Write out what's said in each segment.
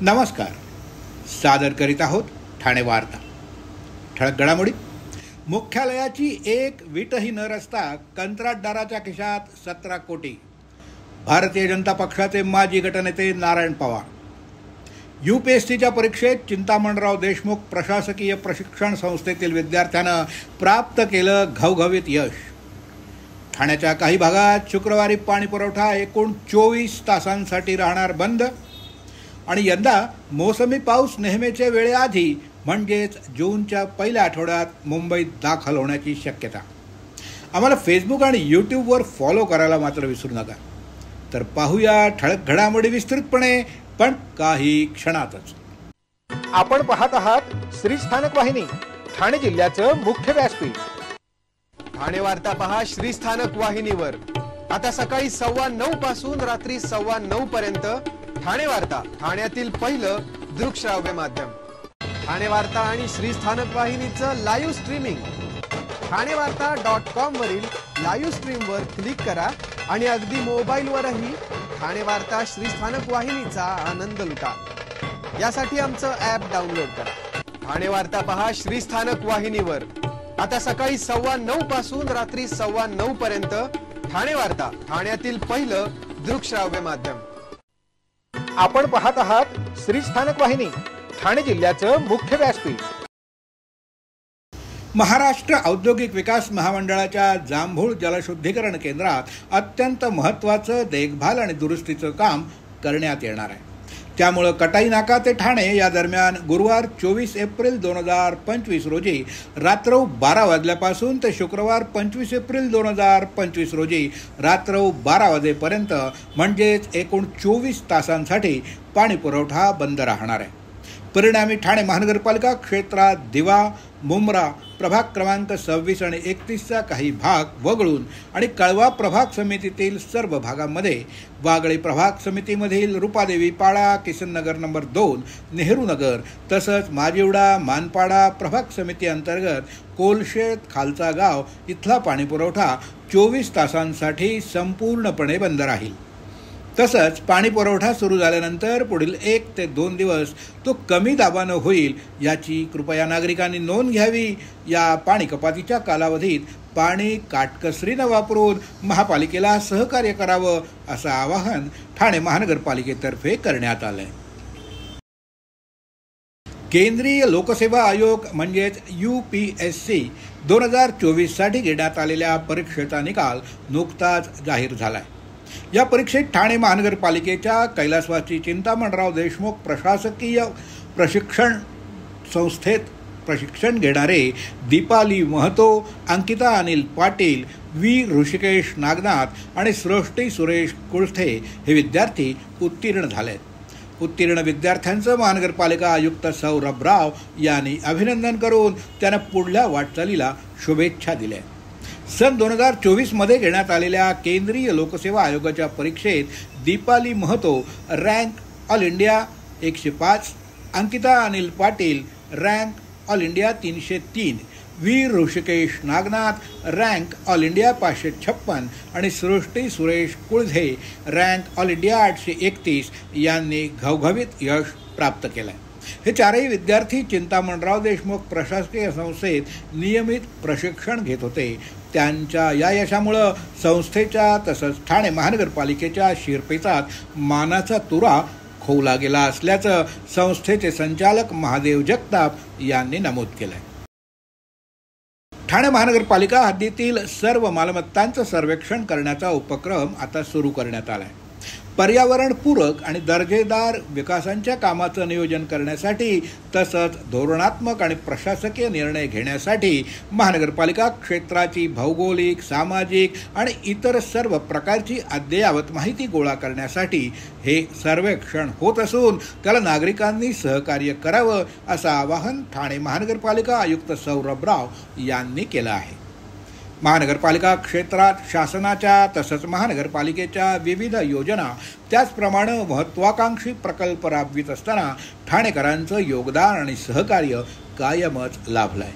नमस्कार. सादर करीत आहोत ठाणे वार्ता. ठळक घडामोडी. मुख्यालयाची एक वीटही न रचता कंत्राटदाराच्या खिशात 17 कोटी. भारतीय जनता पक्षाचे माजी गटनेते नारायण पवार. UPSCच्या परीक्षेत चिंतामणराव देशमुख प्रशासकीय प्रशिक्षण संस्थेतील विद्यार्थ्यानं प्राप्त केलं घवघवीत यश. ठाण्याच्या काही भागात शुक्रवारी पाणी पुरवठा एकूण 24 तासांसाठी राहणार बंद. आणि यंदा मोसमी पाऊस नेहमीच्या वेळेआधी म्हणजेच जूनच्या पहिल्या आठवड्यात मुंबईत दाखल होण्याची शक्यता. आम्हाला फेसबुक आणि यूट्यूबवर फॉलो करायला मात्र विसरू नका. तर पाहूया ठळक घडामोडी विस्तृतपणे, पण काही क्षणातच. आपण पाहत आहात श्री स्थानक वाहिनी, ठाणे जिल्ह्याचं मुख्य व्यासपीठ. ठाणे वार्ता पहा श्री स्थानक वाहिनीवर. आता सकाळी 9:15 पासून रात्री 9:15 पर्यंत ठाणे वार्ता, ठाण्यातील पहिलं दृकश्राव्य माध्यम. ठाणे वार्ता आणि श्री स्थानक वाहिनीचं लाईव्ह स्ट्रीमिंग. ठाणेवार्ता.com वरील लाईव्ह स्ट्रीमवर क्लिक करा आणि अगदी मोबाईलवरही ठाणे वार्ता श्री स्थानक वाहिनीचा आनंद लुटा. यासाठी आमचं ॲप डाउनलोड करा. ठाणे वार्ता पहा श्री स्थानक वाहिनीवर. आता सकाळी 9:15 पासून रात्री 9:15 पर्यंत ठाणे वार्ता, ठाण्यातील पहिलं दृकश्राव्य माध्यम. आपण पाहत आहात श्री स्थानक वाहिनी, ठाणे जिल्ह्याचं मुख्य व्यासपीठ. महाराष्ट्र औद्योगिक विकास महामंडळाच्या जांभूळ जलशुद्धीकरण केंद्रात अत्यंत महत्त्वाचं देखभाल आणि दुरुस्तीचं काम करण्यात येणार आहे. त्यामुळं कटाई नाका ते ठाणे या दरम्यान गुरुवार 24 एप्रिल 2025 रोजी रात्र 12 वाजल्यापासून ते शुक्रवार 25 एप्रिल 2025 रोजी रात्र 12 वाजेपर्यंत म्हणजेच एकूण 24 तासांसाठी पाणी पुरवठा बंद राहणार आहे. परिणामी ठाणे महानगरपालिका क्षेत्रात दिवा, मुंब्रा प्रभाग क्रमांक 26 आणि 31चा काही भाग वगळून आणि कळवा प्रभाग समितीतील सर्व भागांमध्ये, वागळे प्रभाग समितीमधील रुपादेवी पाडा, किसननगर नंबर 2, नेहरू नगर तसंच माजिवडा, मानपाडा प्रभाग समिती अंतर्गत कोलशेत, खालचा गाव इथला पाणी पुरवठा 24 तासांसाठी संपूर्णपणे बंद राहील. तसंच पाणी पुरवठा सुरू झाल्यानंतर पुढील 1 ते 2 दिवस तो कमी दाबानं होईल याची कृपया नागरिकांनी नोंद घ्यावी. या पाणी कपातीच्या कालावधीत पाणी काटकसरीनं वापरून महापालिकेला सहकार्य करावं असं आवाहन ठाणे महानगरपालिकेतर्फे करण्यात आलंय. केंद्रीय लोकसेवा आयोग म्हणजेच UPSC 2024 साठी घेण्यात आलेल्या परीक्षेचा निकाल नुकताच जाहीर झालाय. या परीक्षेत ठाणे महानगरपालिकेच्या कैलासवासी चिंतामणराव देशमुख प्रशासकीय प्रशिक्षण संस्थेत प्रशिक्षण घेणारे दीपाली महतो, अंकिता अनिल पाटील, ऋषिकेश नागनाथ आणि सृष्टी सुरेश कुळथे हे विद्यार्थी उत्तीर्ण झालेत. उत्तीर्ण विद्यार्थ्यांचं महानगरपालिका आयुक्त सौरभ राव यांनी अभिनंदन करून त्यांना पुढल्या वाटचालीला शुभेच्छा दिल्या. सन 2024 मध्ये घेण्यात आलेल्या केंद्रीय लोकसेवा आयोगाच्या परीक्षेत Deepali Mahato rank all India 105, Ankita Anil Patil rank all India 303, Rishikesh Nagnath rank all India 556 आणि Srushti Suresh Kuldhe rank all India 831 यांनी घवघवीत यश प्राप्त केलं. हे चारही विद्यार्थी चिंतामणराव देशमुख प्रशासकीय संस्थेत नियमित प्रशिक्षण घेत होते. त्यांच्या या यशामुळं संस्थेच्या तसंच ठाणे महानगरपालिकेच्या शिरपेचात मानाचा तुरा खोवला गेला असल्याचं संस्थेचे संचालक महादेव जगताप यांनी नमूद केलंय. ठाणे महानगरपालिका हद्दीतील सर्व मालमत्तांचं सर्वेक्षण करण्याचा उपक्रम आता सुरू करण्यात आलाय. पर्यावरणपूरक आणि दर्जेदार विकासांच्या कामाचं नियोजन करण्यासाठी तसंच धोरणात्मक आणि प्रशासकीय निर्णय घेण्यासाठी महानगरपालिका क्षेत्राची भौगोलिक, सामाजिक आणि इतर सर्व प्रकारची अद्ययावत माहिती गोळा करण्यासाठी हे सर्वेक्षण होत असून त्याला नागरिकांनी सहकार्य करावं असं आवाहन ठाणे महानगरपालिका आयुक्त सौरभ राव यांनी केलं आहे. महानगरपालिका क्षेत्रात शासनाच्या तसंच महानगरपालिकेच्या विविध योजना त्याचप्रमाणे महत्त्वाकांक्षी प्रकल्प राबवित असताना ठाणेकरांचं योगदान आणि सहकार्य कायमच लाभलंय.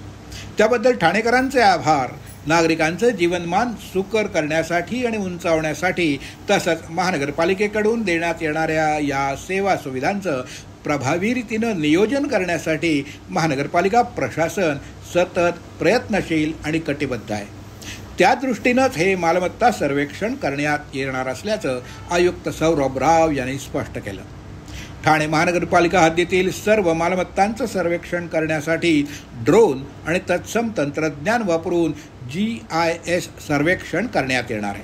त्याबद्दल ठाणेकरांचे आभार. नागरिकांचं जीवनमान सुकर करण्यासाठी आणि उंचावण्यासाठी तसंच महानगरपालिकेकडून देण्यात येणाऱ्या या सेवा सुविधांचं प्रभावी रीतीनं नियोजन करण्यासाठी महानगरपालिका प्रशासन सतत प्रयत्नशील आणि कटिबद्ध आहे. त्या दृष्टीनंच हे मालमत्ता सर्वेक्षण करण्यात येणार असल्याचं आयुक्त सौरभ राव यांनी स्पष्ट केलं. ठाणे महानगरपालिका हद्दीतील सर्व मालमत्तांचं सर्वेक्षण करण्यासाठी ड्रोन आणि तत्सम तंत्रज्ञान वापरून GIS सर्वेक्षण करण्यात येणार आहे.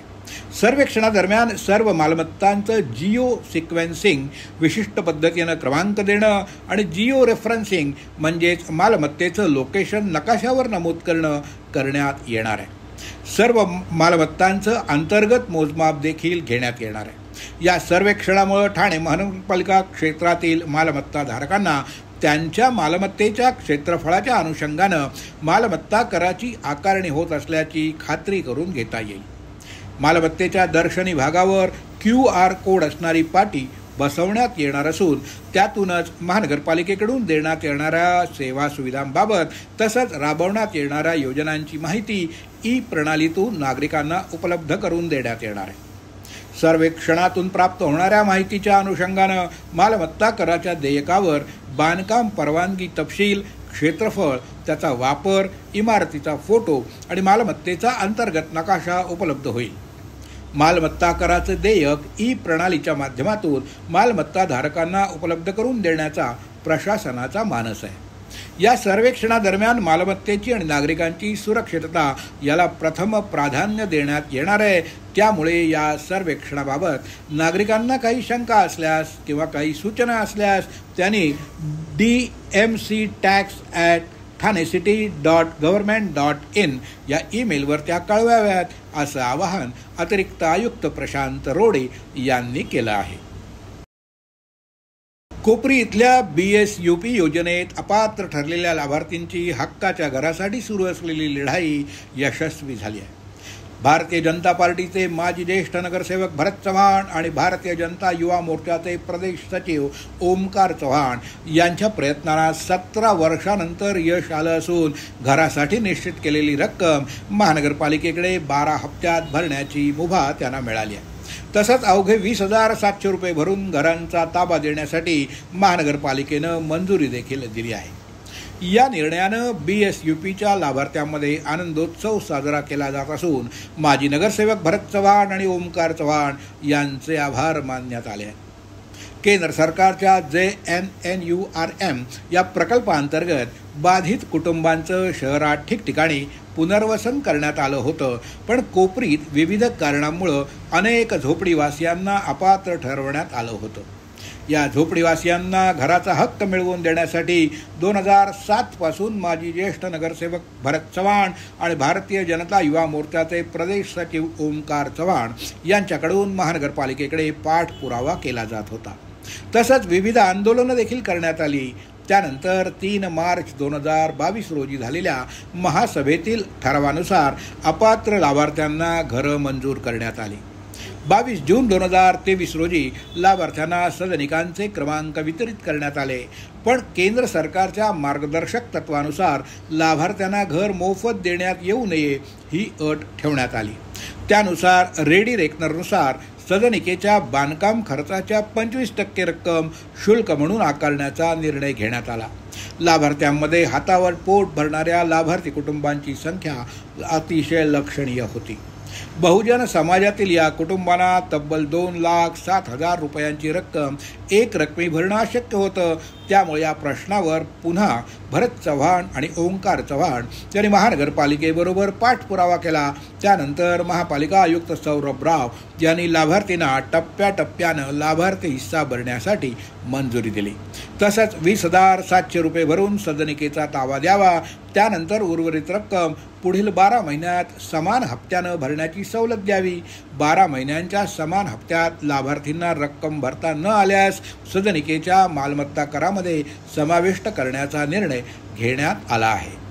सर्वेक्षणादरम्यान सर्व मालमत्तांचं जिओ सिक्वेन्सिंग, विशिष्ट पद्धतीनं क्रमांक देणं आणि जिओ रेफरन्सिंग म्हणजेच मालमत्तेचं लोकेशन नकाशावर नमूद करणं करण्यात येणार आहे. सर्व मालमत्तांचं अंतर्गत मोजमाप देखील घेण्यात येणार आहे. या सर्वेक्षणामुळे ठाणे महानगरपालिका क्षेत्रातील मालमत्ता धारकांना त्यांच्या मालमत्तेच्या क्षेत्रफळाच्या अनुषंगानं मालमत्ता कराची आकारणी होत असल्याची खात्री करून घेता येईल. मालमत्तेच्या दर्शनी भागावर QR कोड असणारी पाटी बसवण्यात येणार असून त्यातूनच महानगरपालिकेकडून देण्यात येणाऱ्या सेवा सुविधांबाबत तसंच राबवण्यात येणाऱ्या योजनांची माहिती प्रणालीतून नागरिकांना उपलब्ध करून देण्यात येणार आहे. सर्वेक्षणातून प्राप्त होणाऱ्या माहितीच्या अनुषंगानं मालमत्ता कराच्या देयकावर बांधकाम परवानगी तपशील, क्षेत्रफळ, त्याचा वापर, इमारतीचा फोटो आणि मालमत्तेचा अंतर्गत नकाशा उपलब्ध होईल. मालमत्ता कराचं देयक प्रणालीच्या माध्यमातून मालमत्ता धारकांना उपलब्ध करून देण्याचा प्रशासनाचा मानस आहे. या सर्वेक्षणादरम्यान मालमत्तेची आणि नागरिकांची सुरक्षितता याला प्रथम प्राधान्य देण्यात येणार आहे. त्यामुळे या सर्वेक्षणाबाबत नागरिकांना काही शंका असल्यास किंवा काही सूचना असल्यास त्यांनी dmctax@thanecity.government.in या ईमेलवर त्या कळवाव्यात, असं आवाहन अतिरिक्त आयुक्त प्रशांत रोडे यांनी केलं आहे. कोपरी इथल्या BSUP योजनेत अपात्र ठरलेल्या लाभार्थींची हक्काच्या घरासाठी सुरू असलेली लढाई यशस्वी झाली आहे. भारतीय जनता पार्टीचे माजी ज्येष्ठ नगरसेवक भरत चव्हाण आणि भारतीय जनता युवा मोर्चाचे प्रदेश सचिव ओमकार चव्हाण यांच्या प्रयत्नांना 17 वर्षानंतर यश आलं असून घरासाठी निश्चित केलेली रक्कम महानगरपालिकेकडे 12 हप्त्यात भरण्याची मुभा त्यांना मिळाली आहे. तसंच अवघे 20,700 रुपये भरून घरांचा ताबा देण्यासाठी महानगरपालिकेनं मंजुरी देखील दिली आहे. या निर्णयानं BSUPच्या लाभार्थ्यांमध्ये आनंदोत्सव साजरा केला जात असून माजी नगरसेवक भरत चव्हाण आणि ओमकार चव्हाण यांचे आभार मानण्यात आले आहेत. केंद्र सरकारच्या JNNURM या प्रकल्पांतर्गत बाधित कुटुंबांचं शहरात ठिकठिकाणी पुनर्वसन करण्यात आलं होतं, पण कोपरीत विविध कारणांमुळं अनेक झोपडीवासियांना अपात्र ठरवण्यात आलं होतं. या झोपडीवासियांना घराचा हक्क मिळवून देण्यासाठी 2007 पासून माजी ज्येष्ठ नगरसेवक भरत चव्हाण आणि भारतीय जनता युवा मोर्चाचे प्रदेश सचिव ओमकार चव्हाण यांच्याकडून महानगरपालिकेकडे पाठपुरावा केला जात होता. तसंच विविध आंदोलनं देखील करण्यात आली. त्यानंतर 3 मार्च 2022 रोजी झालेल्या महासभेतील ठरावानुसार अपात्र लाभार्थ्यांना घरं मंजूर करण्यात आली. 22 जून 2023 रोजी लाभार्थ्यांना सदनिकांचे क्रमांक वितरित करण्यात आले. पण केंद्र सरकारच्या मार्गदर्शक तत्वानुसार लाभार्थ्यांना घर मोफत देण्यात येऊ नये ही अट ठेवण्यात आली. त्यानुसार रेडी रेकनरनुसार सदनिकेच्या बांधकाम खर्चाच्या 25% रक्कम शुल्क म्हणून आकारण्याचा निर्णय घेण्यात आला. लाभार्थ्यांमध्ये हातावर पोट भरणाऱ्या लाभार्थी कुटुंबांची संख्या अतिशय लक्षणीय होती. बहुजन समाजातील या कुटुंबांना तब्बल 2,07,000 रुपयांची रक्कम एक रकमी भरणं अशक्य होतं. त्यामुळे या प्रश्नावर पुन्हा भरत चव्हाण आणि ओंकार चव्हाण यांनी महानगरपालिकेबरोबर पाठपुरावा केला. त्यानंतर महापालिका आयुक्त सौरभ राव यांनी लाभार्थींना टप्प्याटप्प्यानं लाभार्थी हिस्सा भरण्यासाठी मंजुरी दिली. तसंच 20,700 रुपये भरून सदनिकेचा ताबा द्यावा. त्यानंतर उर्वरित रक्कम पुढील 12 महिन्यात समान हप्त्यानं भरण्याची सवलत द्यावी. 12 महिन्यांच्या समान हप्त्यात लाभार्थींना रक्कम भरता न आल्यास सदनिकेच्या मालमत्ता करामध्ये समाविष्ट करण्याचा निर्णय घेण्यात आला आहे.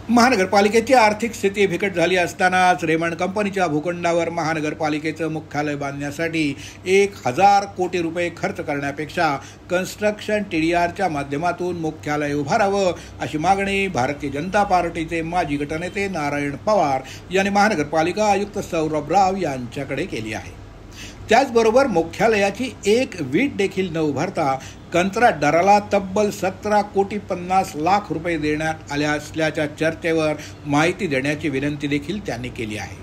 महानगरपालिकेची आर्थिक स्थिती बिकट झाली असतानाच रेमंड कंपनीच्या भूखंडावर महानगरपालिकेचं मुख्यालय बांधण्यासाठी 1,000 कोटी रुपये खर्च करण्यापेक्षा कन्स्ट्रक्शन TDRच्या माध्यमातून मुख्यालय उभारावं अशी मागणी भारतीय जनता पार्टीचे माजी गटनेते नारायण पवार यांनी महानगरपालिका आयुक्त सौरभ राव यांच्याकडे केली आहे. त्याचबरोबर मुख्यालयाची एक वीट देखील न उभारता कंत्राटदाराला तब्बल 17,50,00,000 रुपये देण्यात आल्या असल्याच्या चर्चेवर माहिती देण्याची विनंती देखील त्यांनी केली आहे.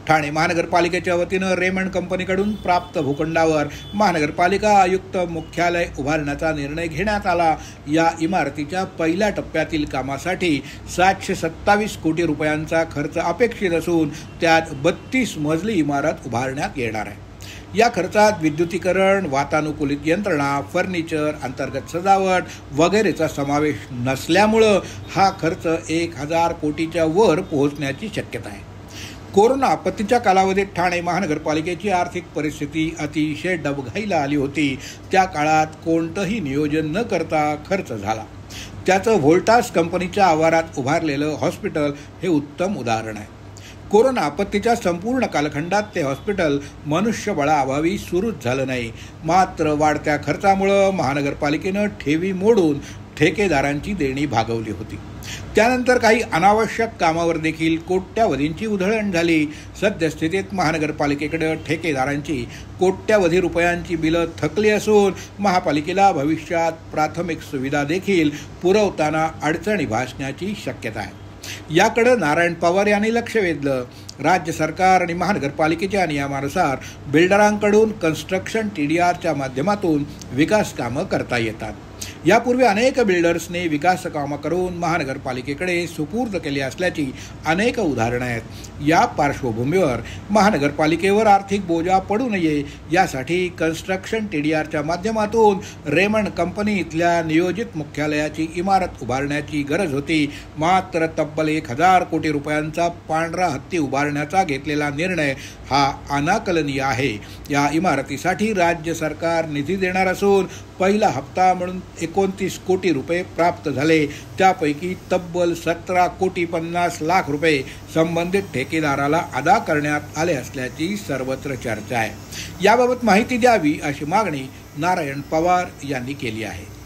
ठाणे महानगरपालिकेच्या वतीनं रेमंड कंपनीकडून प्राप्त भूखंडावर महानगरपालिका आयुक्त मुख्यालय उभारण्याचा निर्णय घेण्यात आला. या इमारतीच्या पहिल्या टप्प्यातील कामासाठी 727 कोटी रुपयांचा खर्च अपेक्षित असून त्यात 32 मजली इमारत उभारण्यात येणार आहे. या खर्चात विद्युतीकरण, वातानुकूलित यंत्रणा, फर्निचर, अंतर्गत सजावट वगैरेचा समावेश नसल्यामुळं हा खर्च 1,000 कोटीच्या वर पोहोचण्याची शक्यता आहे. कोरोना आपत्तीच्या कालावधीत ठाणे महानगरपालिकेची आर्थिक परिस्थिती अतिशय डबघाईला आली होती. त्या काळात कोणतंही नियोजन न करता खर्च झाला. त्याचं व्होल्टास कंपनीच्या आवारात उभारलेलं हॉस्पिटल हे उत्तम उदाहरण आहे. कोरोना आपत्तीच्या संपूर्ण कालखंडात ते हॉस्पिटल मनुष्यबळाअभावी सुरूच झालं नाही. मात्र वाढत्या खर्चामुळं महानगरपालिकेनं ठेवी मोडून ठेकेदारांची देणी भागवली होती. त्यानंतर काही अनावश्यक कामावर देखील कोट्यावधींची उधळण झाली. सद्यस्थितीत महानगरपालिकेकडे ठेकेदारांची कोट्यावधी रुपयांची बिलं थकली असून महापालिकेला भविष्यात प्राथमिक सुविधा देखील पुरवताना अडचणी भासण्याची शक्यता आहे. याकडे नारायण पवार यांनी लक्ष वेधलं. राज्य सरकार आणि महानगरपालिकेच्या नियमानुसार बिल्डरांकडून कन्स्ट्रक्शन TDRच्या माध्यमातून विकास कामं करता येतात. यापूर्वी अनेक बिल्डर्सने विकास कामं करून महानगरपालिकेकडे सुपूर्द केली असल्याची अनेक उदाहरणं आहेत. या पार्श्वभूमीवर महानगरपालिकेवर आर्थिक बोजा पडू नये यासाठी कन्स्ट्रक्शन TDRच्या माध्यमातून रेमंड कंपनी इथल्या नियोजित मुख्यालयाची इमारत उभारण्याची गरज होती. मात्र तब्बल 1,000 कोटी रुपयांचा पांढरा हत्ती उभारण्याचा घेतलेला निर्णय हा अनाकलनीय आहे. या इमारतीसाठी राज्य सरकार निधी देणार असून पहिला हप्ता म्हणून 29 कोटी रुपये प्राप्त झाले. त्यापैकी तब्बल 17,50,00,000 रुपये संबंधित ठेकेदाराला अदा करण्यात आले असल्याची सर्वत्र चर्चा आहे. याबाबत माहिती द्यावी अशी मागणी नारायण पवार यांनी केली आहे.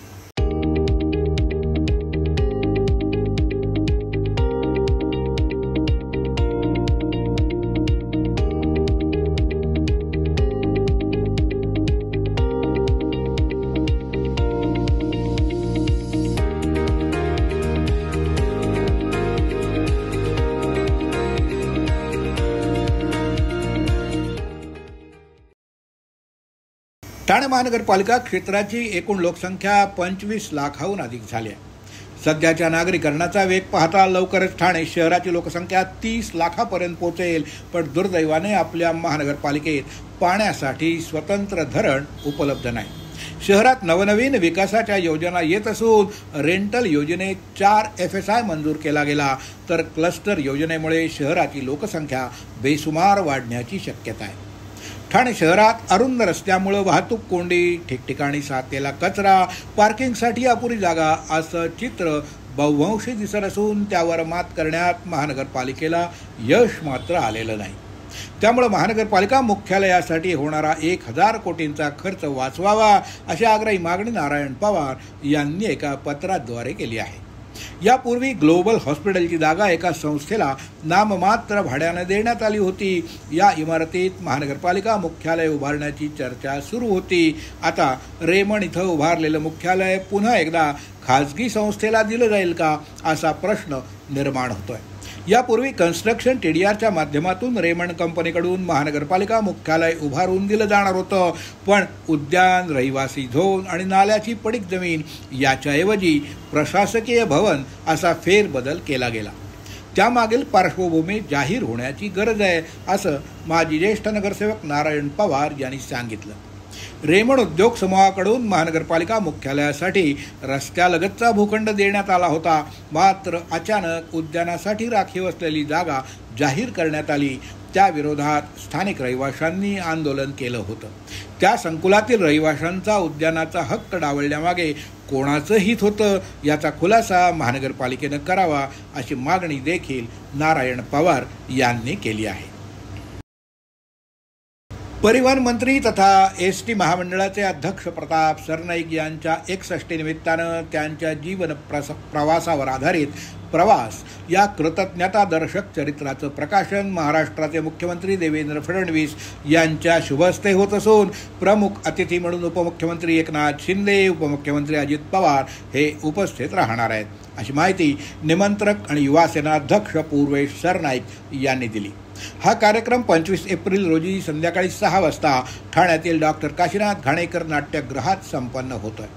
ठाणे महानगरपालिका क्षेत्राची एकूण लोकसंख्या 25 लाखाहून अधिक झाली आहे. सध्याच्या नागरीकरणाचा वेग पाहता लवकरच ठाणे शहराची लोकसंख्या 30 लाखापर्यंत पोहोचेल. पण दुर्दैवाने आपल्या महानगरपालिकेत पाण्यासाठी स्वतंत्र धरण उपलब्ध नाही. शहरात नवनवीन विकासाच्या योजना येत असून रेंटल योजनेत 4 FSI मंजूर केला गेला तर क्लस्टर योजनेमुळे शहराची लोकसंख्या बेसुमार वाढण्याची शक्यता आहे. ठाणे शहरात अरुंद रस्त्यामुळे वाहतूक कोंडी, ठिकठिकाणी साचलेला कचरा, पार्किंगसाठी अपुरी जागा असं चित्र बहुअंशी दिसत असून त्यावर मात करण्यात महानगरपालिकेला यश मात्र आलेलं नाही. त्यामुळे महानगरपालिका मुख्यालयासाठी होणारा 1,000 कोटींचा खर्च वाचवावा अशी आग्रही मागणी नारायण पवार यांनी एका पत्राद्वारे केली आहे. यापूर्वी ग्लोबल हॉस्पिटलची जागा एका संस्थेला नाममात्र भाड्याने देण्यात आली होती. या इमारतीत महानगरपालिका मुख्यालय उभारण्याची चर्चा सुरू होती. आता रेमंड इथं उभारलेलं मुख्यालय पुन्हा एकदा खाजगी संस्थेला दिलं जाईल का असा प्रश्न निर्माण होतोय. यापूर्वी कन्स्ट्रक्शन TDRच्या माध्यमातून रेमंड कंपनीकडून महानगरपालिका मुख्यालय उभारून दिलं जाणार होतं. पण उद्यान, रहिवासी झोन आणि नाल्याची पडीक जमीन याच्याऐवजी प्रशासकीय भवन असा फेरबदल केला गेला. त्यामागील पार्श्वभूमी जाहीर होण्याची गरज आहे असं माजी ज्येष्ठ नगरसेवक नारायण पवार यांनी सांगितलं. रेमंड उद्योग समूहाकडून महानगरपालिका मुख्यालयासाठी रस्त्यालगतचा भूखंड देण्यात आला होता. मात्र अचानक उद्यानासाठी राखीव असलेली जागा जाहीर करण्यात आली. त्या विरोधात स्थानिक रहिवाशांनी आंदोलन केलं होतं. त्या संकुलातील रहिवाशांचा उद्यानाचा हक्क डावलण्यामागे कोणाचं हित होतं याचा खुलासा महानगरपालिकेनं करावा अशी मागणी देखील नारायण पवार यांनी केली आहे. परिवहन मंत्री तथा एसटी महामंडळाचे अध्यक्ष प्रताप सरनाईक यांच्या 61 निमित्तानं त्यांच्या जीवन प्रवासावर आधारित प्रवास या कृतज्ञतादर्शक चरित्राचं प्रकाशन महाराष्ट्राचे मुख्यमंत्री देवेंद्र फडणवीस यांच्या शुभहस्ते होत असून प्रमुख अतिथी म्हणून उपमुख्यमंत्री एकनाथ शिंदे, उपमुख्यमंत्री अजित पवार हे उपस्थित राहणार आहेत, अशी माहिती निमंत्रक आणि युवासेना अध्यक्ष पूर्वेश सरनाईक यांनी दिली. हा कार्यक्रम 25 एप्रिल रोजी संध्याकाळी 6 वाजता ठाण्यातील डॉक्टर काशीनाथ घाणेकर नाट्यगृहात संपन्न होतोय.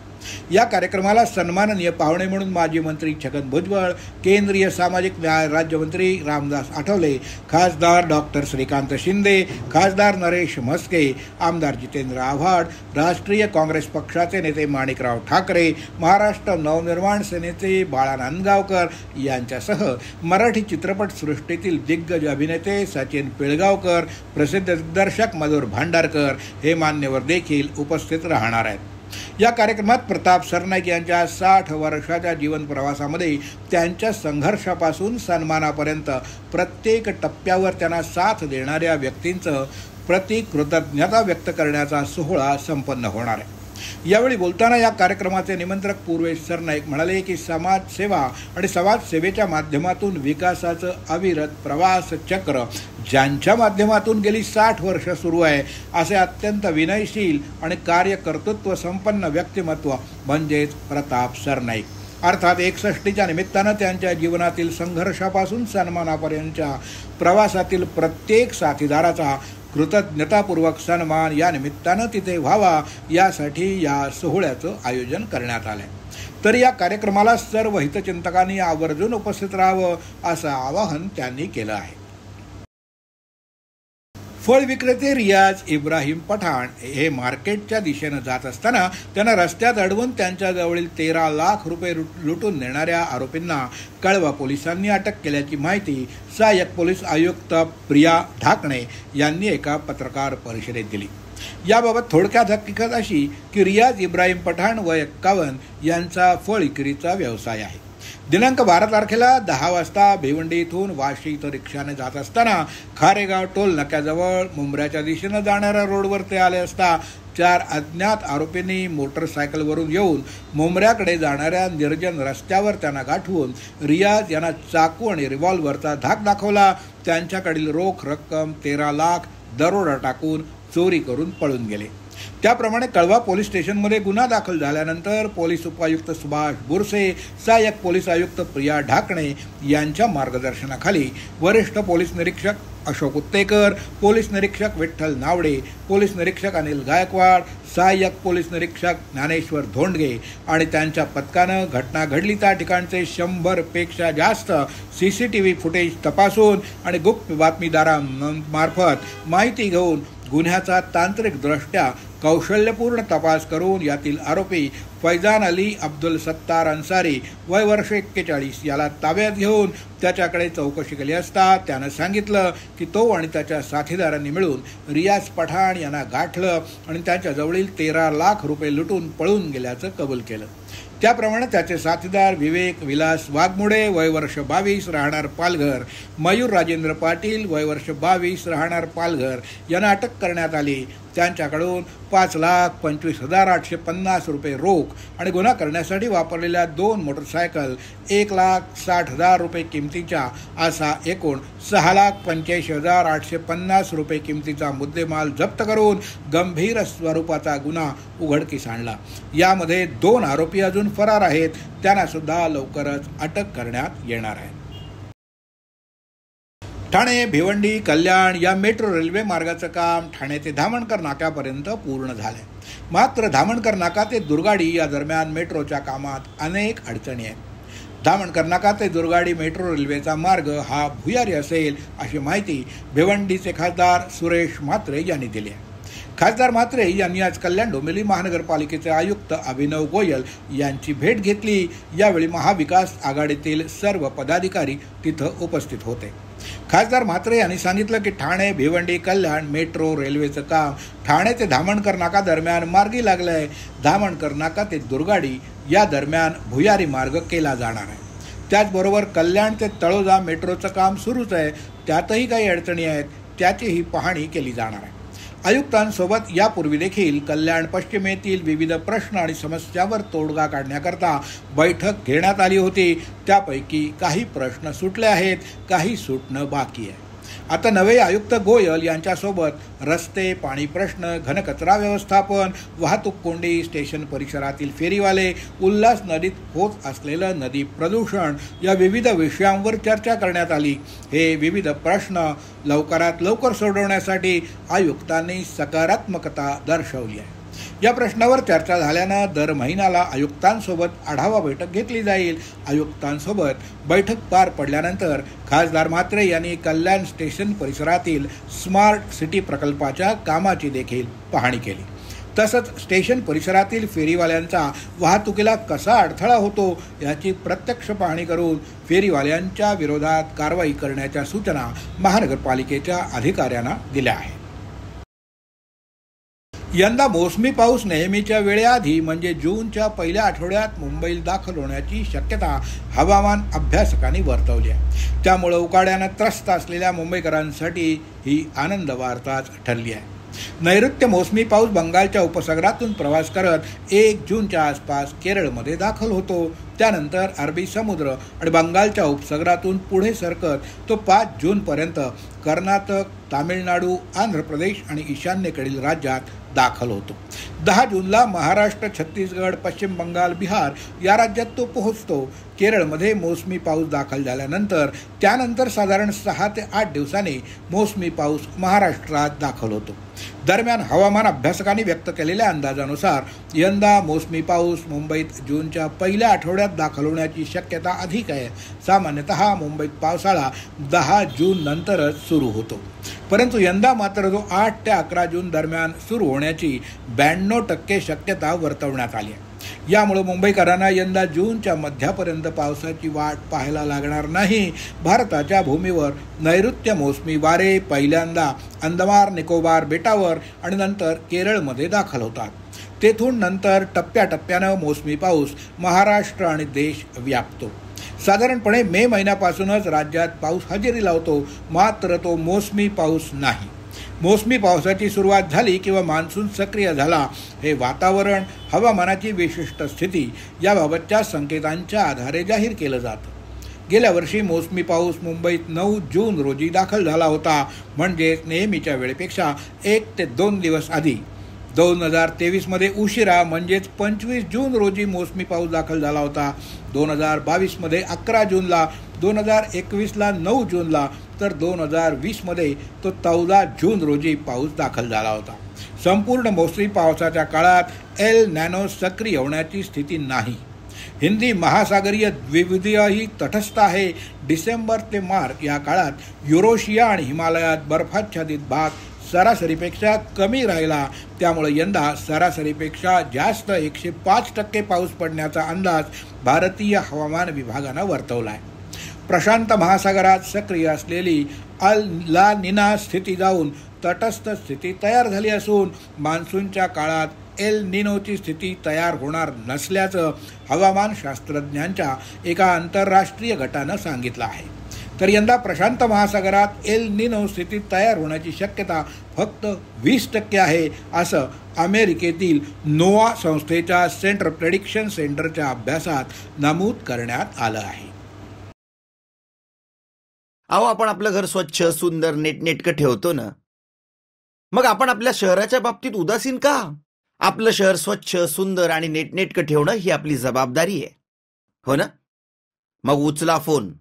या कार्यक्रमाला सन्माननीय पाहुणे म्हणून माजी मंत्री छगन भुजबळ, केंद्रीय सामाजिक न्याय राज्यमंत्री रामदास आठवले, खासदार डॉक्टर श्रीकांत शिंदे, खासदार नरेश म्हस्के, आमदार जितेंद्र आव्हाड, राष्ट्रीय काँग्रेस पक्षाचे नेते माणिकराव ठाकरे, महाराष्ट्र नवनिर्माण सेनेचे बाळा नांदगावकर यांच्यासह मराठी चित्रपटसृष्टीतील दिग्गज अभिनेते सचिन पिळगावकर, प्रसिद्ध दिग्दर्शक मधुर भांडारकर हे मान्यवर देखील उपस्थित राहणार आहेत. या कार्यक्रमात प्रताप सरनाईक यांच्या 60 वर्षाच्या जीवन प्रवासामध्ये त्यांच्या संघर्षापासून सन्मानापर्यंत प्रत्येक टप्प्यावर त्यांना साथ देणाऱ्या व्यक्तींचं प्रति कृतज्ञता व्यक्त करण्याचा सोहळा संपन्न होणार आहे. यावेळी बोलताना या कार्यक्रमाचे निमंत्रक पूर्वेश सरनाईक म्हणाले की समाजसेवा आणि समाजसेवेच्या माध्यमातून विकासाचं अविरत प्रवास चक्र ज्यांच्या माध्यमातून गेली 60 वर्ष सुरू आहे असे अत्यंत विनयशील आणि कार्यकर्तृत्व संपन्न व्यक्तिमत्व म्हणजेच प्रताप सरनाईक. अर्थात 61च्या निमित्तानं त्यांच्या जीवनातील संघर्षापासून सन्मानापर्यंतच्या प्रवासातील प्रत्येक साथीदाराचा कृतज्ञतापूर्वक सन्मान या निमित्तानं तिथे व्हावा यासाठी या सोहळ्याचं आयोजन करण्यात आलंय. तर या कार्यक्रमाला सर्व हितचिंतकांनी आवर्जून उपस्थित राहावं असं आवाहन त्यांनी केलं आहे. फळ विक्रेते रियाज इब्राहिम पठाण हे मार्केटच्या दिशेनं जात असताना त्यांना रस्त्यात अडवून त्यांच्याजवळील 13 लाख रुपये लुटून नेणाऱ्या आरोपींना कळवा पोलिसांनी अटक केल्याची माहिती सहाय्यक पोलीस आयुक्त प्रिया ढाकणे यांनी एका पत्रकार परिषदेत दिली. याबाबत थोडक्यात हकीकत अशी की रियाज इब्राहिम पठाण वय 51 यांचा फळ विक्रीचा व्यवसाय आहे. दिनांक 12 तारखेला 10 वाजता भिवंडी इथून वाशी इथं रिक्षाने जात असताना खारेगाव टोल नाक्याजवळ मुंब्र्याच्या दिशेनं जाणाऱ्या रोडवर ते आले असता 4 अज्ञात आरोपींनी मोटरसायकलवरून येऊन मुंब्र्याकडे जाणाऱ्या निर्जन रस्त्यावर त्यांना गाठवून रियाज यांना चाकू आणि रिव्हॉल्व्हरचा धाक दाखवला. त्यांच्याकडील रोख रक्कम 13 लाख दरोडा टाकून चोरी करून पळून गेले. त्याप्रमाणे कळवा पोलीस स्टेशनमध्ये गुन्हा दाखल झाल्यानंतर पोलीस उपायुक्त सुभाष बुरसे, सहाय्यक पोलीस आयुक्त प्रिया ढाकणे यांच्या मार्गदर्शनाखाली वरिष्ठ पोलीस निरीक्षक अशोक उत्तेकर, पोलीस निरीक्षक विठ्ठल नावडे, पोलीस निरीक्षक अनिल गायकवाड, सहाय्यक पोलीस निरीक्षक ज्ञानेश्वर धोंडगे आणि त्यांच्या पथकानं घटना घडली त्या ठिकाणचे 100 पेक्षा जास्त CCTV फुटेज तपासून आणि गुप्त बातमीदारांमार्फत माहिती घेऊन गुन्ह्याचा तांत्रिकदृष्ट्या कौशल्यपूर्ण तपास करून यातील आरोपी फैजान अली अब्दुल सत्तार अन्सारी वय वर्ष 41 याला ताब्यात घेऊन त्याच्याकडे चौकशी केली असता त्यानं सांगितलं की तो आणि त्याच्या साथीदारांनी मिळून रियाज पठाण यांना गाठलं आणि त्याच्याजवळील 13 लाख रुपये लुटून पळून गेल्याचं कबूल केलं. त्याप्रमाणे त्याचे साथीदार विवेक विलास वाघमोडे वय वर्ष 22 राहणार पालघर, मयूर राजेंद्र पाटील वय वर्ष 22 राहणार पालघर यांना अटक करण्यात आली. त्यांच्याकडून 5,25,850 रुपये रोख आणि गुन्हा करण्यासाठी वापरलेल्या 2 मोटरसायकल 1,60,000 रुपये किमतीच्या असा एकूण 6,85,850 रुपये किमतीचा मुद्देमाल जप्त करून गंभीर स्वरूपाचा गुन्हा उघडकीस आणला. यामध्ये 2 आरोपी अजून फरार आहेत. त्यांना सुद्धा लवकरच अटक करण्यात येणार आहे. ठाणे, भिवंडी, कल्याण या मेट्रो रेल्वे मार्गाचं काम ठाणे ते धामणकर नाक्यापर्यंत पूर्ण झालंय. मात्र धामणकर नाका ते दुर्गाडी या दरम्यान मेट्रोच्या कामात अनेक अडचणी आहेत. धामणकर नाका ते दुर्गाडी मेट्रो रेल्वेचा मार्ग हा भुयारी असेल अशी माहिती भिवंडीचे खासदार सुरेश म्हात्रे यांनी दिली आहे. खासदार म्हात्रे यांनी आज कल्याण डोंबिवली महानगरपालिकेचे आयुक्त अभिनव गोयल यांची भेट घेतली. यावेळी महाविकास आघाडीतील सर्व पदाधिकारी तिथं उपस्थित होते. खासदार म्हात्रे यांनी सांगितलं की ठाणे, भिवंडी, कल्याण मेट्रो रेल्वेचं काम ठाणे ते धामणकर नाका दरम्यान मार्गी लागलंय. धामणकर नाका ते दुर्गाडी या दरम्यान भुयारी मार्ग केला जाणार आहे. त्याचबरोबर कल्याण ते तळोजा मेट्रोचं काम सुरूच आहे. त्यातही काही अडचणी आहेत, त्याचीही पाहणी केली जाणार आहे. आयुक्तांसोबत यापूर्वी देखील कल्याण पश्चिमेतील विविध प्रश्न आणि समस्यावर तोडगा काढण्याकरता बैठक घेण्यात आली होती. त्यापैकी काही प्रश्न सुटले आहेत, काही सुटणं बाकी आहे. आता नवे आयुक्त गोयल यांच्यासोबत रस्ते, पाणी प्रश्न, घनकचरा व्यवस्थापन, वाहतूक कोंडी, स्टेशन परिसरातील फेरीवाले, उल्हास नदीत होत असलेलं नदी प्रदूषण या विविध विषयांवर चर्चा करण्यात आली. हे विविध प्रश्न लवकरात लवकर सोडवण्यासाठी आयुक्तांनी सकारात्मकता दर्शवली आहे. या प्रश्नावर चर्चा झाल्यानं दर महिन्याला आयुक्तांसोबत आढावा बैठक घेतली जाईल. आयुक्तांसोबत बैठक पार पडल्यानंतर खासदार म्हात्रे यांनी कल्याण स्टेशन परिसरातील स्मार्ट सिटी प्रकल्पाच्या कामाची देखील पाहणी केली. तसंच स्टेशन परिसरातील फेरीवाल्यांचा वाहतुकीला कसा अडथळा होतो याची प्रत्यक्ष पाहणी करून फेरीवाल्यांच्या विरोधात कारवाई करण्याच्या सूचना महानगरपालिकेच्या अधिकाऱ्यांना दिल्या आहेत. यंदा मोसमी पाऊस नेहमीच्या वेळेआधी म्हणजे जूनच्या पहिल्या आठवड्यात मुंबईत दाखल होण्याची शक्यता हवामान अभ्यासकांनी वर्तवली आहे. त्यामुळे उकाड्यानं त्रस्त असलेल्या मुंबईकरांसाठी ही आनंद वार्ताच ठरली आहे. नैऋत्य मोसमी पाऊस बंगालच्या उपसागरातून प्रवास करत 1 जूनच्या आसपास केरळमध्ये दाखल होतो. त्यानंतर अरबी समुद्र आणि बंगालच्या उपसागरातून पुढे सरकत तो 5 जूनपर्यंत कर्नाटक, तामिळनाडू, आंध्र प्रदेश आणि ईशान्येकडील राज्यात दाखल होतो. 10 जूनला महाराष्ट्र, छत्तीसगड, पश्चिम बंगाल, बिहार या राज्यात तो पोहोचतो. केरळमध्ये मोसमी पाऊस दाखल झाल्यानंतर त्यानंतर साधारण 6 ते 8 दिवसांनी मोसमी पाऊस महाराष्ट्रात दाखल होतो. दरम्यान हवामान अभ्यासकांनी व्यक्त केलेल्या अंदाजानुसार यंदा मोसमी पाऊस मुंबईत जूनच्या पहिल्या आठवड्यात दाखल होण्याची शक्यता अधिक आहे. सामान्यतः मुंबईत पावसाळा 10 जून नंतरच सुरू होतो, परंतु यंदा मात्र तो 8 ते 11 जून दरम्यान सुरू होण्याची 92% शक्यता वर्तवण्यात आली आहे. यामुळे मुंबईकरांना यंदा जूनच्या मध्यापर्यंत पावसाची वाट पाहायला लागणार नाही. भारताच्या भूमीवर नैऋत्य मोसमी वारे पहिल्यांदा अंदमान निकोबार बेटावर आणि नंतर केरळमध्ये दाखल होतात. तेथून नंतर टप्प्याटप्प्यानं मोसमी पाऊस महाराष्ट्र आणि देश व्यापतो. साधारणपणे मे महिन्यापासूनच राज्यात पाऊस हजेरी लावतो, मात्र तो मोसमी पाऊस नाही. मोसमी पावसाची सुरुवात झाली किंवा मान्सून सक्रिय झाला हे वातावरण, हवामानाची विशिष्ट स्थिती याबाबतच्या संकेतांच्या आधारे जाहीर केलं जातं. गेल्या वर्षी मोसमी पाऊस मुंबईत 9 जून रोजी दाखल झाला होता, म्हणजेच नेहमीच्या वेळेपेक्षा 1 ते 2 दिवस आधी. 2023मध्ये उशिरा म्हणजेच 25 जून रोजी मोसमी पाऊस दाखल झाला होता. 2022मध्ये 11 जूनला, 2021ला 9 जूनला तर 2020मध्ये तो 14 जून रोजी पाऊस दाखल झाला होता. संपूर्ण मोसमी पावसाच्या काळात एल नॅनो सक्रिय होण्याची स्थिती नाही. हिंदी महासागरीय द्विविधीयही तटस्थ आहे. डिसेंबर ते मार्च या काळात युरोशिया आणि हिमालयात बर्फाच्छादित भाग सरासरीपेक्षा कमी राहिला. त्यामुळे यंदा सरासरीपेक्षा जास्त 105% पाऊस पडण्याचा अंदाज भारतीय हवामान विभागानं वर्तवला आहे. प्रशांत महासागरात सक्रिय असलेली अल ला निना स्थिती जाऊन तटस्थ स्थिती तयार झाली असून मान्सूनच्या काळात एल निनोची स्थिती तयार होणार नसल्याचं हवामान शास्त्रज्ञांच्या एका आंतरराष्ट्रीय गटानं सांगितलं आहे. तर यंदा प्रशांत महासागरात एल निनो स्थिती तयार होण्याची शक्यता फक्त 20% आहे, असं अमेरिकेतील नोआ संस्थेच्या सेंटर प्रेडिक्शन सेंटरच्या अभ्यासात नमूद करण्यात आलं आहे. अहो, आपण आपलं घर स्वच्छ, सुंदर, नेटनेटकं ठेवतो ना, मग आपण आपल्या शहराच्या बाबतीत उदासीन का? आपलं शहर स्वच्छ, सुंदर आणि नेटनेटकं ठेवणं ही आपली जबाबदारी आहे, हो ना? मग उचला फोन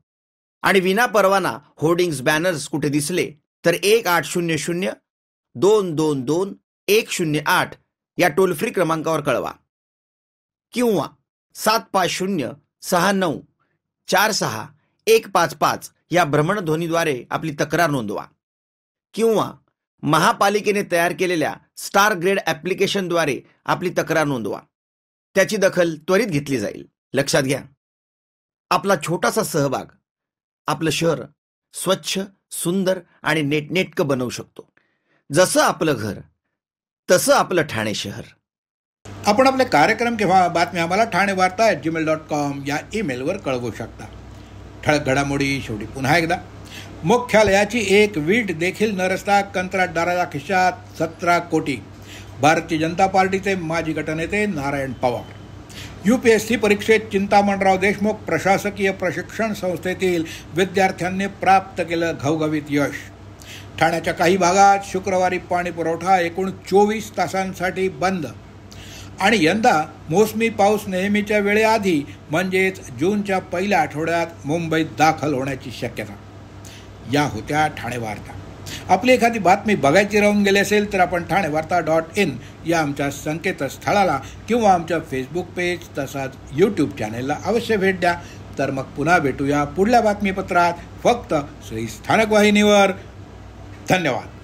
आणि विना परवाना होर्डिंग्स, बॅनर्स कुठे दिसले तर 1800-222-108 या टोल फ्री क्रमांकावर कळवा किंवा 750-6946-155 या भ्रमणध्वनीद्वारे आपली तक्रार नोंदवा किंवा महापालिकेने तयार केलेल्या स्टार ग्रेड ॲप्लिकेशनद्वारे आपली तक्रार नोंदवा. त्याची दखल त्वरित घेतली जाईल. लक्षात घ्या, आपला छोटासा सहभाग आपलं शहर स्वच्छ, सुंदर आणि नेटनेटकं बनवू शकतो. जसं आपलं घर तसं आपलं ठाणे शहर. आपण आपले कार्यक्रम किंवा बातम्या आम्हाला ठाणेवार्ता@gmail.com या ईमेलवर कळवू शकता. ठळक घडामोडी शेवटी पुन्हा एकदा, मुख्यालयाची एक वीट देखील न रचता कंत्राटदाराच्या खिशात 17 कोटी. भारतीय जनता पार्टीचे माजी गटनेते नारायण पवार. UPSC परीक्षेत चिंतामणराव देशमुख प्रशासकीय प्रशिक्षण संस्थेतील विद्यार्थ्यांनी प्राप्त केलं घवघवीत यश. ठाण्याच्या काही भागात शुक्रवारी पाणी पुरवठा एकूण 24 तासांसाठी बंद. आणि यंदा मोसमी पाऊस नेहमीच्या वेळेआधी म्हणजेच जूनच्या पहिल्या आठवड्यात मुंबईत दाखल होण्याची शक्यता. या होत्या ठाणे वार्ता. आपली एखादी बातमी बघायची राहून गेली असेल तर आपण ठाणेवार्ता.in या आमच्या संकेतस्थळाला किंवा आमच्या फेसबुक पेज तसाच YouTube चॅनेलला अवश्य भेट द्या. तर मग पुन्हा भेटूया पुढल्या बातमीपत्रात फक्त श्री स्थानक वाहिनीवर. धन्यवाद.